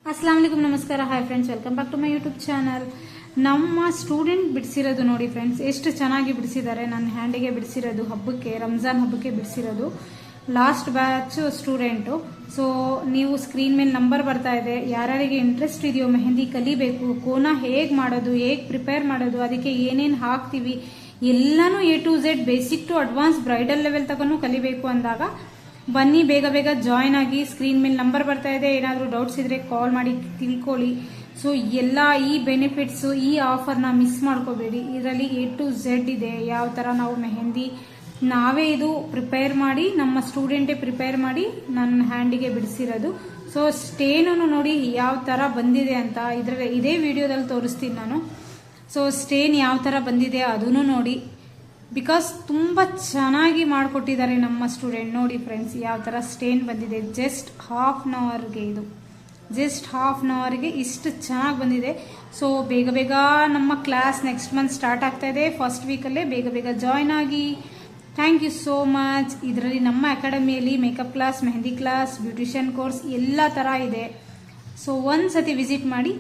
अस्सलाम वालेकुम नमस्कार hi friends welcome back to my YouTube channel ನಮ್ಮ ಸ್ಟೂಡೆಂಟ್ ಬಿಡಿಸಿರೋದು ನೋಡಿ ಫ್ರೆಂಡ್ಸ್ ಎಷ್ಟು ಚೆನ್ನಾಗಿ ಬಿಡಿಸಿದ್ದಾರೆ ನನ್ನ ಹ್ಯಾಂಡಿಗೆ ಬಿಡಿಸಿರೋದು ಹಬ್ಬಕ್ಕೆ ರಂಜಾನ್ ಹಬ್ಬಕ್ಕೆ ಬಿಡಿಸಿರೋದು ಲಾಸ್ಟ್ ಬ್ಯಾಚ್ ಸ್ಟೂಡೆಂಟು ಸೊ ನೀವು ಸ್ಕ್ರೀನ್ ಮೇಲೆ ನಂಬರ್ ಬರ್ತಾ ಇದೆ ಯಾರ್ಯಾರಿಗೆ ಇಂಟ್ರೆಸ್ಟ್ ಇದೆಯೋ ಮೆಹಂದಿ ಕಲಿಬೇಕು ಕೋನ ಹೇಗೆ ಮಾಡೋದು ಹೇಗೆ ಪ್ರಿಪೇರ್ ಮಾಡೋದು ಅದಕ್ಕೆ ಏನೇನು ಹಾಕ್ತೀವಿ ಎಲ್ಲಾನು A to Z basic to advance bridal level ತನಕ ಕಲಿಬೇಕು ಅಂದಾಗ ಬನ್ನಿ ಬೇಗ ಬೇಗ ಜಾಯಿನ್ ಆಗಿ ಸ್ಕ್ರೀನ್ ಮೇಲೆ ನಂಬರ್ ಬರ್ತಾ ಇದೆ ಏನಾದರೂ ಡೌಟ್ಸ್ ಇದ್ರೆ ಕಾಲ್ ಮಾಡಿ ತಿಳ್ಕೊಳ್ಳಿ ಸೊ ಎಲ್ಲ ಈ ಬೆನಿಫಿಟ್ಸ್ ಈ ಆಫರ್ನ ಮಿಸ್ ಮಾಡ್ಕೋಬೇಡಿ ಇದರಲ್ಲಿ A to Z ಇದೆ ಯಾವ ಥರ ನಾವು ಮೆಹಂದಿ ನಾವೇ ಇದು ಪ್ರಿಪೇರ್ ಮಾಡಿ ನಮ್ಮ ಸ್ಟೂಡೆಂಟೇ ಪ್ರಿಪೇರ್ ಮಾಡಿ ನನ್ನ ಹ್ಯಾಂಡಿಗೆ ಬಿಡಿಸಿರೋದು ಸೊ ಸ್ಟೇನು ನೋಡಿ ಯಾವ ಥರ ಬಂದಿದೆ ಅಂತ ಇದರಲ್ಲಿ ಇದೇ ವಿಡಿಯೋದಲ್ಲಿ ತೋರಿಸ್ತೀನಿ ನಾನು ಸೊ ಸ್ಟೇನ್ ಯಾವ ಥರ ಬಂದಿದೆ ಅದನ್ನು ನೋಡಿ ಬಿಕಾಸ್ ತುಂಬ ಚೆನ್ನಾಗಿ ಮಾಡಿಕೊಟ್ಟಿದ್ದಾರೆ ನಮ್ಮ ಸ್ಟೂಡೆಂಟ್ ನೋಡಿ ಫ್ರೆಂಡ್ಸ್ ಯಾವ ಥರ ಸ್ಟೇನ್ ಬಂದಿದೆ ಜಸ್ಟ್ ಹಾಫ್ ಆನ್ ಅವರ್ಗೆ ಇದು ಜಸ್ಟ್ ಹಾಫ್ ಆನ್ ಅವರ್ಗೆ ಇಷ್ಟು ಚೆನ್ನಾಗಿ ಬಂದಿದೆ ಸೊ ಬೇಗ ಬೇಗ ನಮ್ಮ ಕ್ಲಾಸ್ ನೆಕ್ಸ್ಟ್ ಮಂತ್ ಸ್ಟಾರ್ಟ್ ಆಗ್ತಾ ಇದೆ ಫಸ್ಟ್ ವೀಕಲ್ಲೇ ಬೇಗ ಬೇಗ ಜಾಯ್ನ್ ಆಗಿ ಥ್ಯಾಂಕ್ ಯು ಸೋ ಮಚ್ ಇದರಲ್ಲಿ ನಮ್ಮ ಅಕಾಡೆಮಿಯಲ್ಲಿ makeup class mehndi class beautician course ಎಲ್ಲ ಥರ ಇದೆ ಸೊ ಒಂದು ಸತಿ ವಿಸಿಟ್ ಮಾಡಿ